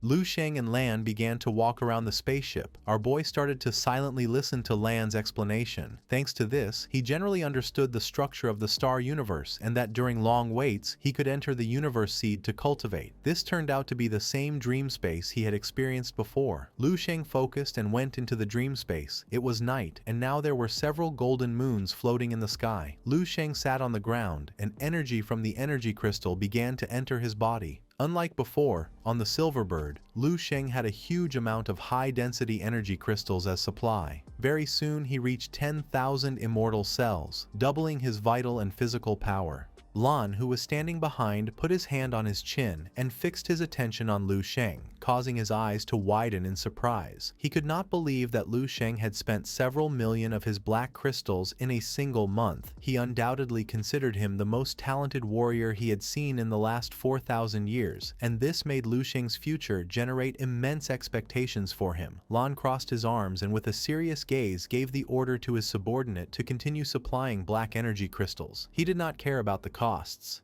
Lu Sheng and Lan began to walk around the spaceship. Our boy started to silently listen to Lan's explanation. Thanks to this, he generally understood the structure of the star universe and that during long waits, he could enter the universe seed to cultivate. This turned out to be the same dream space he had experienced before. Lu Sheng focused and went into the dream space. It was night, and now there were several golden moons floating in the sky. Lu Sheng sat on the ground, and energy from the energy crystal began to enter his body. Unlike before, on the Silverbird, Lu Sheng had a huge amount of high-density energy crystals as supply. Very soon he reached 10,000 immortal cells, doubling his vital and physical power. Lan, who was standing behind, put his hand on his chin and fixed his attention on Lu Sheng, causing his eyes to widen in surprise. He could not believe that Lu Sheng had spent several million of his black crystals in a single month. He undoubtedly considered him the most talented warrior he had seen in the last 4,000 years, and this made Lu Sheng's future generate immense expectations for him. Lan crossed his arms and with a serious gaze gave the order to his subordinate to continue supplying black energy crystals. He did not care about the costs.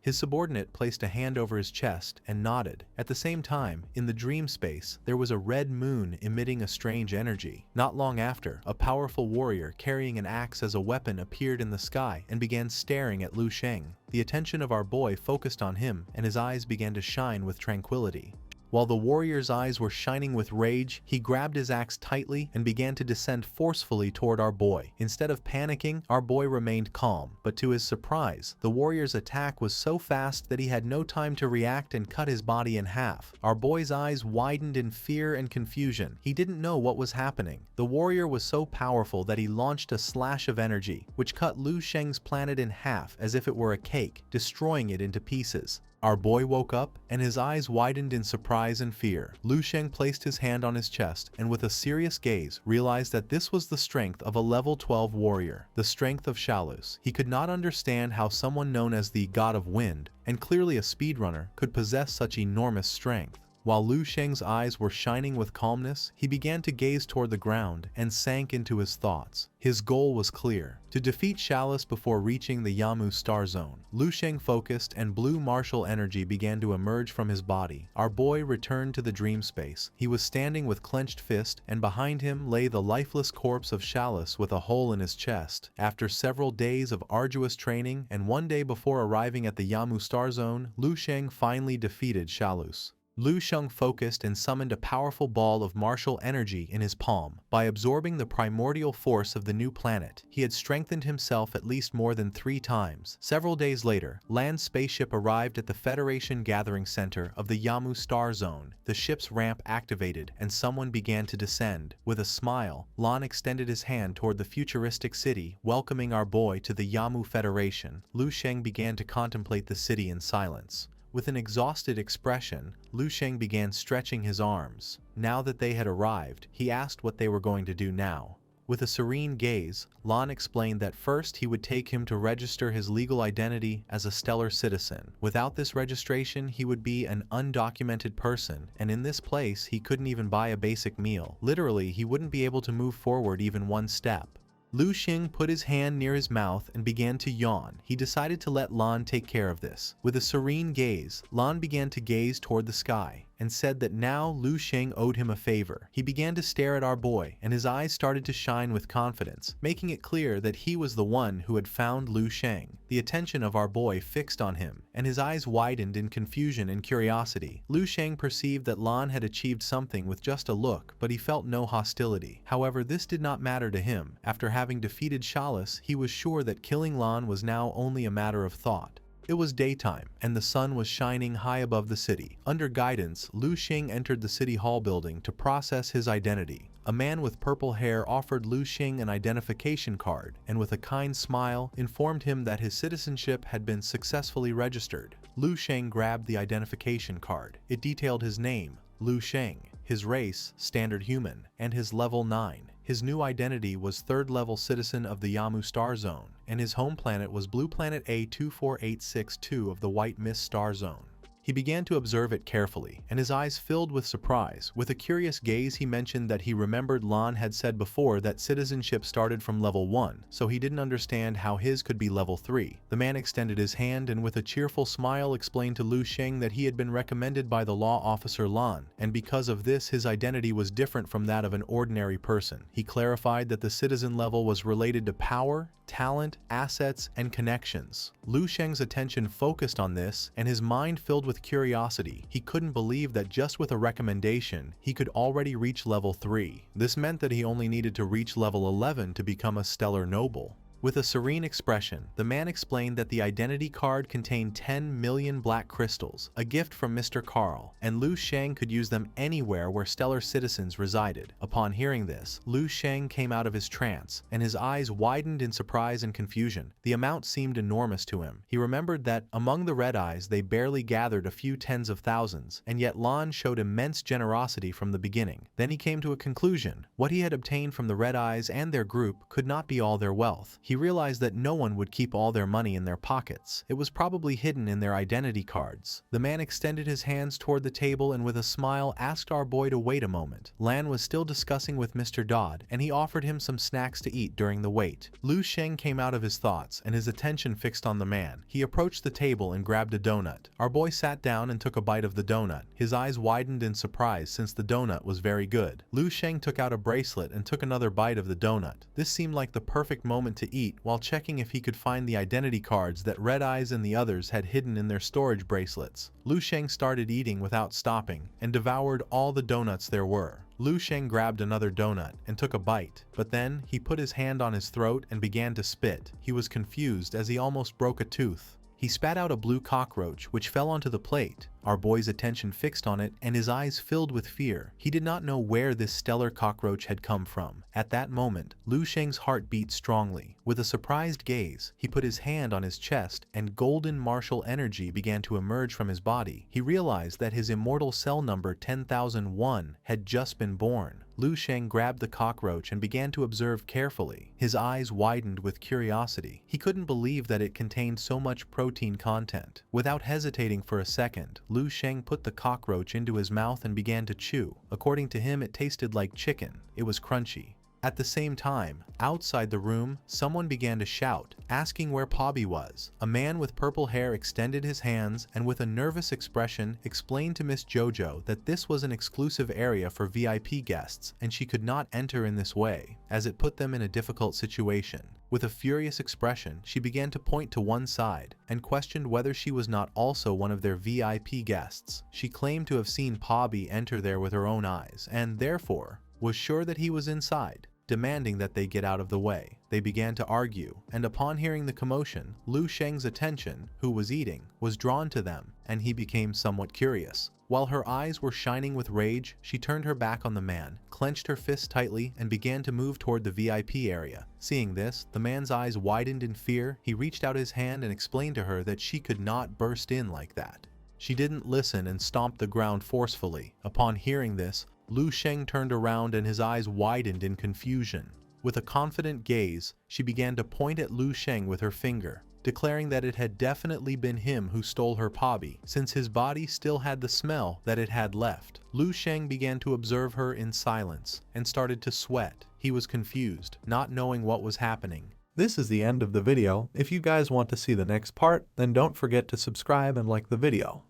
His subordinate placed a hand over his chest and nodded. At the same time, in the dream space, there was a red moon emitting a strange energy. Not long after, a powerful warrior carrying an axe as a weapon appeared in the sky and began staring at Lu Sheng. The attention of our boy focused on him, and his eyes began to shine with tranquility. While the warrior's eyes were shining with rage, he grabbed his axe tightly and began to descend forcefully toward our boy. Instead of panicking, our boy remained calm, but to his surprise, the warrior's attack was so fast that he had no time to react and cut his body in half. Our boy's eyes widened in fear and confusion. He didn't know what was happening. The warrior was so powerful that he launched a slash of energy, which cut Lu Sheng's planet in half as if it were a cake, destroying it into pieces. Our boy woke up, and his eyes widened in surprise and fear. Lu Sheng placed his hand on his chest, and with a serious gaze, realized that this was the strength of a level 12 warrior, the strength of Shalus. He could not understand how someone known as the God of Wind, and clearly a speedrunner, could possess such enormous strength. While Lu Sheng's eyes were shining with calmness, he began to gaze toward the ground and sank into his thoughts. His goal was clear: to defeat Shalus before reaching the Yamu Star Zone. Lu Sheng focused, and blue martial energy began to emerge from his body. Our boy returned to the dream space. He was standing with clenched fist, and behind him lay the lifeless corpse of Shalus with a hole in his chest. After several days of arduous training, and one day before arriving at the Yamu Star Zone, Lu Sheng finally defeated Shalus. Lu Sheng focused and summoned a powerful ball of martial energy in his palm. By absorbing the primordial force of the new planet, he had strengthened himself at least more than 3 times. Several days later, Lan's spaceship arrived at the Federation Gathering Center of the Yamu Star Zone. The ship's ramp activated, and someone began to descend. With a smile, Lan extended his hand toward the futuristic city, welcoming our boy to the Yamu Federation. Lu Sheng began to contemplate the city in silence. With an exhausted expression, Lu Sheng began stretching his arms. Now that they had arrived, he asked what they were going to do now. With a serene gaze, Lan explained that first he would take him to register his legal identity as a stellar citizen. Without this registration, he would be an undocumented person, and in this place, he couldn't even buy a basic meal. Literally, he wouldn't be able to move forward even one step. Lu Sheng put his hand near his mouth and began to yawn. He decided to let Lan take care of this. With a serene gaze, Lan began to gaze toward the sky, and said that now Lu Sheng owed him a favor. He began to stare at our boy, and his eyes started to shine with confidence, making it clear that he was the one who had found Lu Sheng. The attention of our boy fixed on him, and his eyes widened in confusion and curiosity. Lu Sheng perceived that Lan had achieved something with just a look, but he felt no hostility. However, this did not matter to him. After having defeated Shalus, he was sure that killing Lan was now only a matter of thought. It was daytime, and the sun was shining high above the city. Under guidance, Lu Sheng entered the City Hall building to process his identity. A man with purple hair offered Lu Sheng an identification card, and with a kind smile, informed him that his citizenship had been successfully registered. Lu Sheng grabbed the identification card. It detailed his name, Lu Sheng, his race, standard human, and his level 9. His new identity was 3rd level citizen of the Yamu Star Zone, and his home planet was Blue Planet A24862 of the White Mist Star Zone. He began to observe it carefully, and his eyes filled with surprise. With a curious gaze, he mentioned that he remembered Lan had said before that citizenship started from level 1, so he didn't understand how his could be level 3. The man extended his hand and with a cheerful smile explained to Lu Sheng that he had been recommended by the law officer Lan, and because of this his identity was different from that of an ordinary person. He clarified that the citizen level was related to power, talent, assets, and connections. Lu Sheng's attention focused on this, and his mind filled with curiosity. He couldn't believe that just with a recommendation, he could already reach level 3. This meant that he only needed to reach level 11 to become a stellar noble. With a serene expression, the man explained that the identity card contained 10 million black crystals, a gift from Mr. Carl, and Lu Sheng could use them anywhere where stellar citizens resided. Upon hearing this, Lu Sheng came out of his trance, and his eyes widened in surprise and confusion. The amount seemed enormous to him. He remembered that, among the red eyes, they barely gathered a few tens of thousands, and yet Lan showed immense generosity from the beginning. Then he came to a conclusion. What he had obtained from the red eyes and their group could not be all their wealth. He realized that no one would keep all their money in their pockets. It was probably hidden in their identity cards. The man extended his hands toward the table and with a smile asked our boy to wait a moment. Lan was still discussing with Mr. Dodd, and he offered him some snacks to eat during the wait. Lu Sheng came out of his thoughts, and his attention fixed on the man. He approached the table and grabbed a donut. Our boy sat down and took a bite of the donut. His eyes widened in surprise since the donut was very good. Lu Sheng took out a bracelet and took another bite of the donut. This seemed like the perfect moment to eat while checking if he could find the identity cards that Red Eyes and the others had hidden in their storage bracelets. Lu Sheng started eating without stopping and devoured all the donuts there were. Lu Sheng grabbed another donut and took a bite, but then he put his hand on his throat and began to spit. He was confused as he almost broke a tooth. He spat out a blue cockroach which fell onto the plate. Our boy's attention fixed on it and his eyes filled with fear. He did not know where this stellar cockroach had come from. At that moment, Lu Sheng's heart beat strongly. With a surprised gaze, he put his hand on his chest and golden martial energy began to emerge from his body. He realized that his immortal cell number 10,001 had just been born. Lu Sheng grabbed the cockroach and began to observe carefully. His eyes widened with curiosity. He couldn't believe that it contained so much protein content. Without hesitating for a second, Lu Sheng put the cockroach into his mouth and began to chew. According to him, it tasted like chicken. It was crunchy. At the same time, outside the room, someone began to shout, asking where Pobby was. A man with purple hair extended his hands and with a nervous expression explained to Miss Jojo that this was an exclusive area for VIP guests and she could not enter in this way, as it put them in a difficult situation. With a furious expression, she began to point to one side and questioned whether she was not also one of their VIP guests. She claimed to have seen Pobby enter there with her own eyes and, therefore, was sure that he was inside. Demanding that they get out of the way. They began to argue, and upon hearing the commotion, Lu Sheng's attention, who was eating, was drawn to them, and he became somewhat curious. While her eyes were shining with rage, she turned her back on the man, clenched her fist tightly, and began to move toward the VIP area. Seeing this, the man's eyes widened in fear. He reached out his hand and explained to her that she could not burst in like that. She didn't listen and stomped the ground forcefully. Upon hearing this, Lu Sheng turned around and his eyes widened in confusion. With a confident gaze, she began to point at Lu Sheng with her finger, declaring that it had definitely been him who stole her Pobby, since his body still had the smell that it had left. Lu Sheng began to observe her in silence and started to sweat. He was confused, not knowing what was happening. This is the end of the video. If you guys want to see the next part, then don't forget to subscribe and like the video.